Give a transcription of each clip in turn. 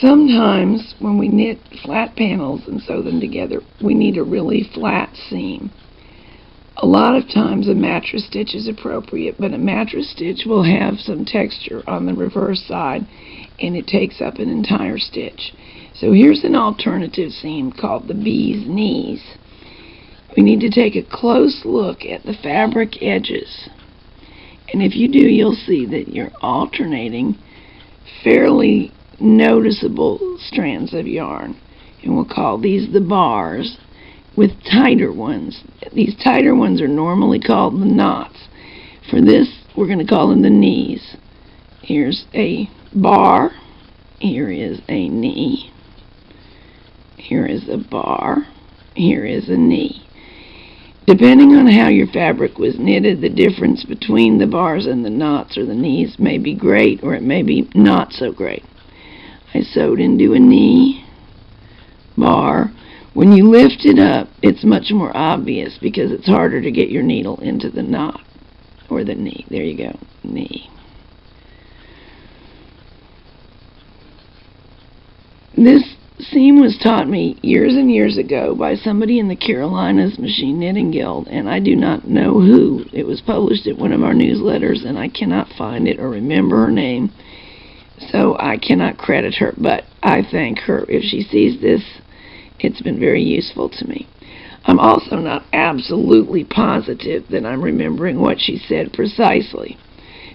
Sometimes when we knit flat panels and sew them together, we need a really flat seam. A lot of times a mattress stitch is appropriate, but a mattress stitch will have some texture on the reverse side and it takes up an entire stitch. So here's an alternative seam called the bee's knees. We need to take a close look at the fabric edges. And if you do, you'll see that you're alternating fairly noticeable strands of yarn. And we'll call these the bars with tighter ones. These tighter ones are normally called the knots. For this, we're going to call them the knees. Here's a bar. Here is a knee. Here is a bar. Here is a knee. Depending on how your fabric was knitted, the difference between the bars and the knots or the knees may be great or it may be not so great. I sewed into a knee, bar. When you lift it up, it's much more obvious because it's harder to get your needle into the knot or the knee. There you go, knee. This seam was taught me years and years ago by somebody in the Carolinas Machine Knitting Guild, and I do not know who. It was published at one of our newsletters, and I cannot find it or remember her name, so I cannot credit her, but I thank her. If she sees this, it's been very useful to me. I'm also not absolutely positive that I'm remembering what she said precisely.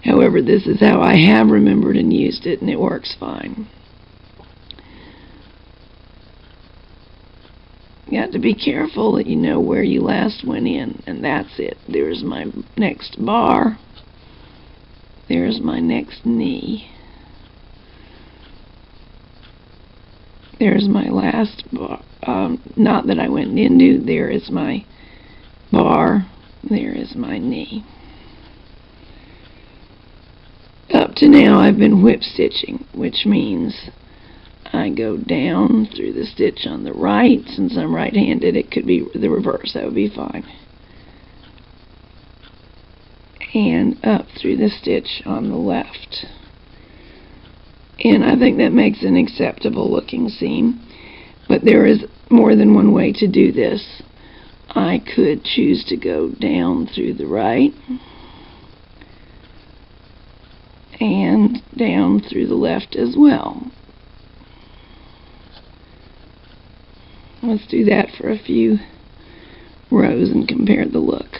However, this is how I have remembered and used it, and it works fine. You have to be careful that you know where you last went in, and that's it. There's my next bar. There's my next knee. There's my last bar, knot that I went into. There is my bar. There is my knee. Up to now I've been whip stitching, which means I go down through the stitch on the right. Since I'm right-handed, it could be the reverse. That would be fine. And up through the stitch on the left. And I think that makes an acceptable looking seam. But there is more than one way to do this. I could choose to go down through the right and down through the left as well. Let's do that for a few rows and compare the look.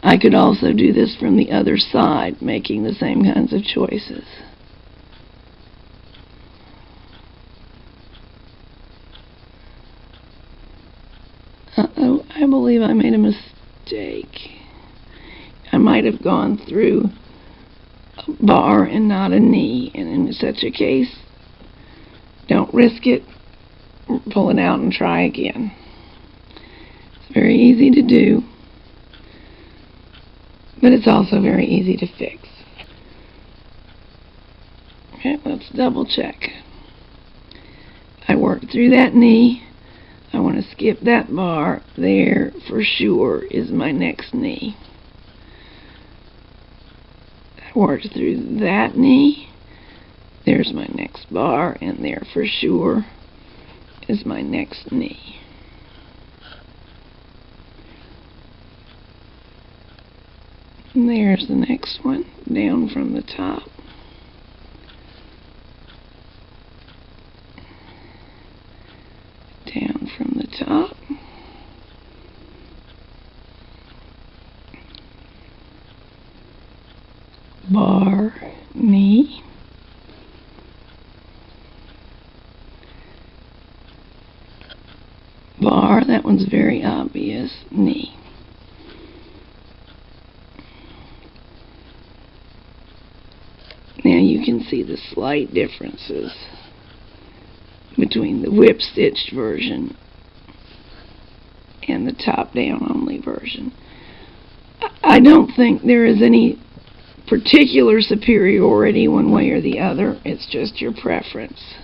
I could also do this from the other side, making the same kinds of choices. Uh-oh, I believe I made a mistake. I might have gone through a bar and not a knee, and in such a case, don't risk it. Pull it out and try again. It's very easy to do, but it's also very easy to fix. Okay, let's double check. I worked through that knee. I want to skip that bar. There for sure is my next knee. I worked through that knee. There's my next bar, and there for sure is my next knee. And there's the next one, down from the top. Down from the top. Bar, knee. Bar, that one's very obvious, knee. Now you can see the slight differences between the whip stitched version and the top down only version. I don't think there is any particular superiority one way or the other. It's just your preference.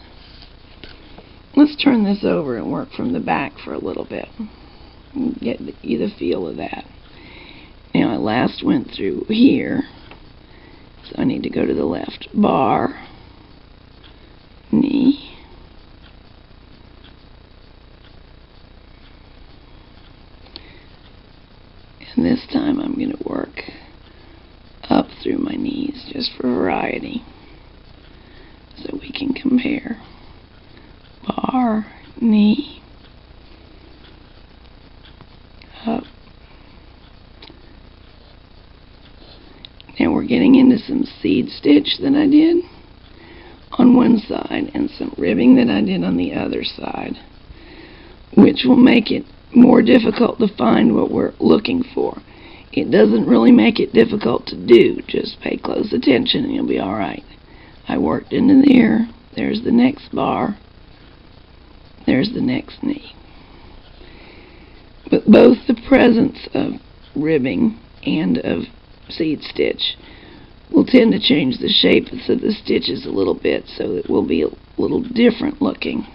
Let's turn this over and work from the back for a little bit. Get you the feel of that. Now I last went through here, so I need to go to the left. Bar, knee, and this time I'm going to work up through my knees just for variety so we can compare. Bar, knee, up. Now we're getting into some seed stitch that I did on one side and some ribbing that I did on the other side, which will make it more difficult to find what we're looking for. It doesn't really make it difficult to do. Just pay close attention and you'll be alright. I worked into there. There's the next bar. There's the next knee. But both the presence of ribbing and of seed stitch will tend to change the shape of the stitches a little bit, so it will be a little different looking.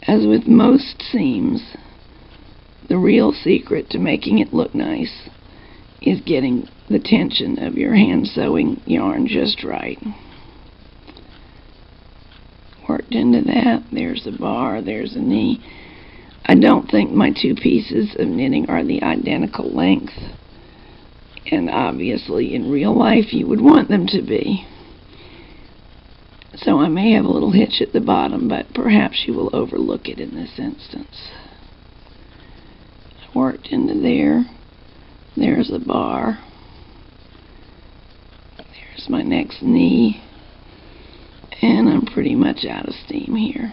As with most seams, the real secret to making it look nice is getting the tension of your hand sewing yarn just right. Worked into that. There's a bar, there's a knee. I don't think my two pieces of knitting are the identical length, and obviously in real life you would want them to be. So I may have a little hitch at the bottom, but perhaps you will overlook it in this instance. I worked into there. There's a bar. There's my next knee. And I'm pretty much out of steam here.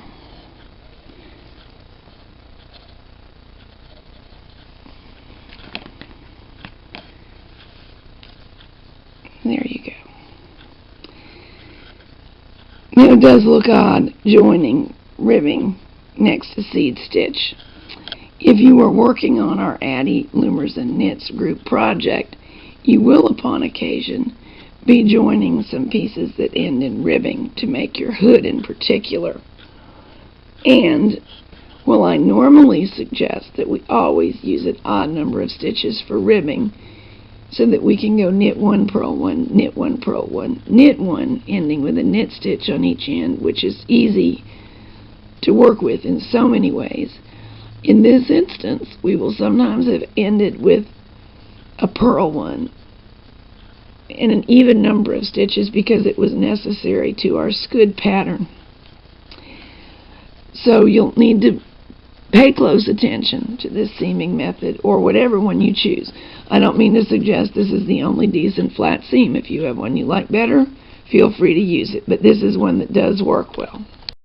There you go. Now it does look odd joining ribbing next to seed stitch. If you are working on our Addi Loomers and Knits group project, you will upon occasion be joining some pieces that end in ribbing to make your hood in particular. And while I normally suggest that we always use an odd number of stitches for ribbing so that we can go knit one, purl one, knit one, purl one, knit one, ending with a knit stitch on each end, which is easy to work with in so many ways. In this instance, we will sometimes have ended with a purl one and an even number of stitches because it was necessary to our scud pattern. So you'll need to pay close attention to this seaming method, or whatever one you choose. I don't mean to suggest this is the only decent flat seam. If you have one you like better, feel free to use it, but this is one that does work well.